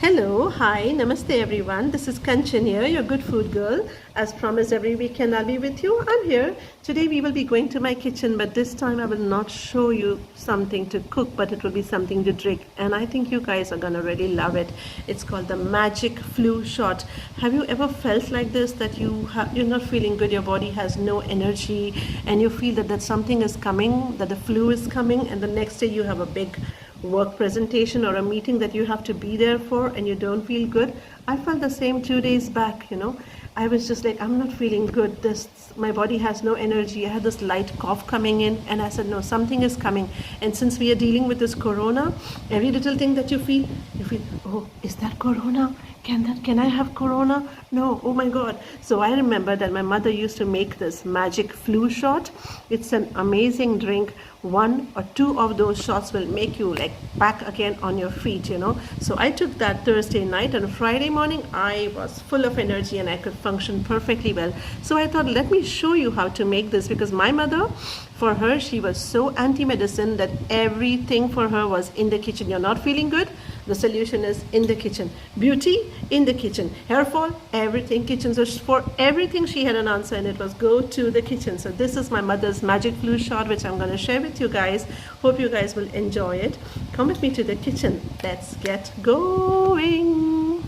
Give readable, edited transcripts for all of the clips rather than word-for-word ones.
Hello, hi, namaste everyone. This is Kanchan here, your good food girl. As promised, every weekend I'll be with you. I'm here. Today we will be going to my kitchen, but this time I will not show you something to cook, but it will be something to drink. And I think you guys are gonna really love it. It's called the Magic Flu Shot. Have you ever felt like this, that you're not feeling good, your body has no energy, and you feel that something is coming, that the flu is coming, and the next day you have a big work presentation or a meeting that you have to be there for and you don't feel good? I felt the same 2 days back. I was just like, I'm not feeling good. My body has no energy. I had this light cough coming in, and I said, no, something is coming. And since we are dealing with this corona, every little thing that you feel, oh, is that corona? Can I have corona? No, oh my God. So I remember that my mother used to make this magic flu shot. It's an amazing drink. 1 or 2 of those shots will make you like back again on your feet. So I took that Thursday night, and Friday morning I was full of energy and I could function perfectly well. So I thought, let me show you how to make this, because my mother, for her, she was so anti-medicine that everything for her was in the kitchen. You're not feeling good? The solution is in the kitchen. Beauty, in the kitchen. Hair fall, everything, kitchen. So for everything she had an answer, and it was go to the kitchen. So this is my mother's magic flu shot, which I'm going to share with you guys. Hope you guys will enjoy it. Come with me to the kitchen. Let's get going.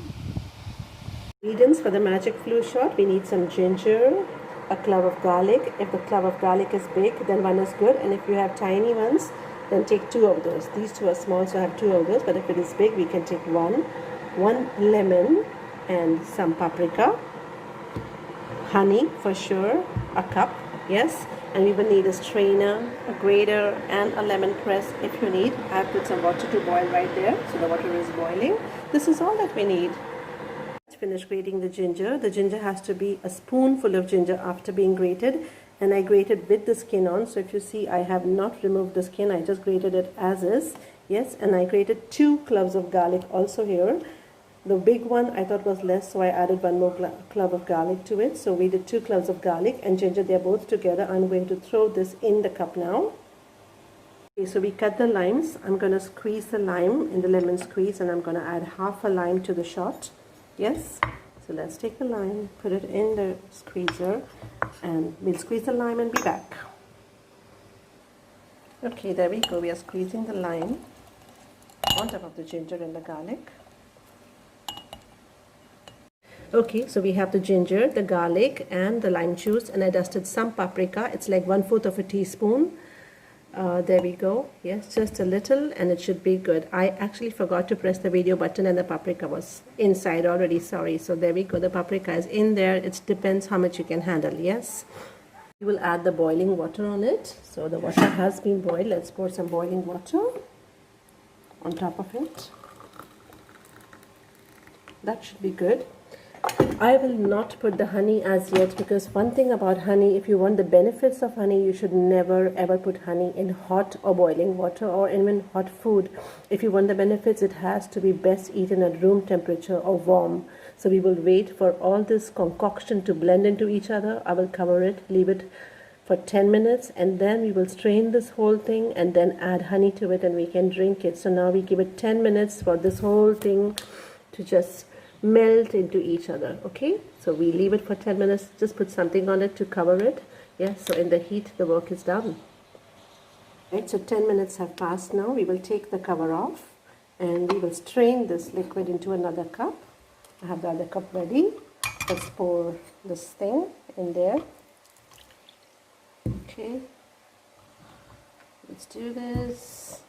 Ingredients for the magic flu shot: we need some ginger, a clove of garlic. If the clove of garlic is big, then 1 is good, and if you have tiny ones, then take 2 of those. These 2 are small, so I have 2 of those, but if it is big, we can take 1 lemon, and some paprika, honey for sure, a cup, yes, and we will need a strainer, a grater, and a lemon press if you need. I have put some water to boil right there, so the water is boiling. This is all that we need. Finish grating the ginger. The ginger has to be a spoonful of ginger after being grated, and I grated with the skin on. So if you see, I have not removed the skin, I just grated it as is. Yes, and I grated 2 cloves of garlic also here. The big one I thought was less, so I added 1 more clove of garlic to it. So we did 2 cloves of garlic and ginger. They're both together. I'm going to throw this in the cup now. Okay, so we cut the limes. I'm going to squeeze the lime in the lemon squeeze, and I'm going to add half a lime to the shot. Yes, so let's take the lime, put it in the squeezer, and we'll squeeze the lime and be back. Okay, there we go. We are squeezing the lime on top of the ginger and the garlic. Okay, so we have the ginger, the garlic, and the lime juice, and I dusted some paprika. It's like 1/4 of a teaspoon. There we go. Yes, just a little, and it should be good. I actually forgot to press the video button, and the paprika was inside already. Sorry. So there we go. The paprika is in there. It depends how much you can handle. Yes. We will add the boiling water on it. So the water has been boiled. Let's pour some boiling water on top of it. That should be good. I will not put the honey as yet, because one thing about honey, if you want the benefits of honey, you should never ever put honey in hot or boiling water or even hot food. If you want the benefits, it has to be best eaten at room temperature or warm. So we will wait for all this concoction to blend into each other. I will cover it, leave it for 10 minutes, and then we will strain this whole thing and then add honey to it, and we can drink it. So now we give it 10 minutes for this whole thing to just melt into each other. Okay, so we leave it for 10 minutes. Just put something on it to cover it. Yes, so in the heat the work is done. Right, so 10 minutes have passed now. We will take the cover off, and we will strain this liquid into another cup. I have the other cup ready. Let's pour this thing in there. Okay, let's do this.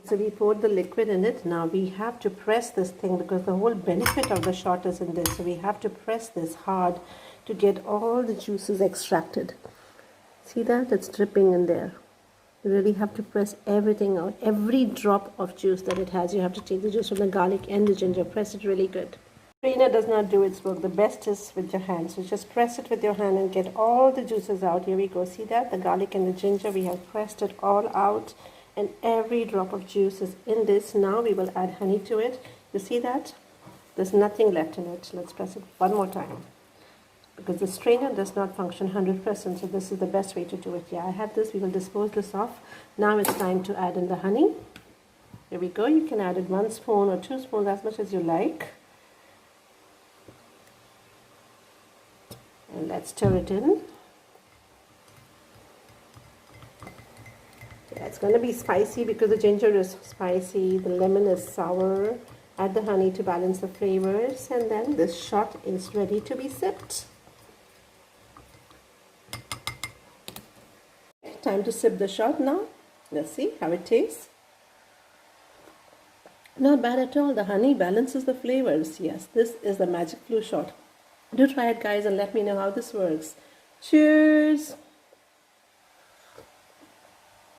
So we poured the liquid in it. Now we have to press this thing, because the whole benefit of the shot is in this. So we have to press this hard to get all the juices extracted. See that? It's dripping in there. You really have to press everything out. Every drop of juice that it has, you have to take the juice from the garlic and the ginger. Press it really good. Strainer does not do its work. The best is with your hand. So just press it with your hand and get all the juices out. Here we go. See that? The garlic and the ginger, we have pressed it all out, and every drop of juice is in this. Now we will add honey to it. You see that? There's nothing left in it. Let's press it 1 more time, because the strainer does not function 100%. So this is the best way to do it. Yeah, I have this. We will dispose this off. Now it's time to add in the honey. Here we go. You can add it 1 spoon or 2 spoons, as much as you like. And let's stir it in. Yeah, it's going to be spicy because the ginger is spicy, the lemon is sour. Add the honey to balance the flavors, and then this shot is ready to be sipped. Time to sip the shot now. Let's see how it tastes. Not bad at all. The honey balances the flavors. Yes, this is the Magic Flu shot. Do try it, guys, and let me know how this works. Cheers!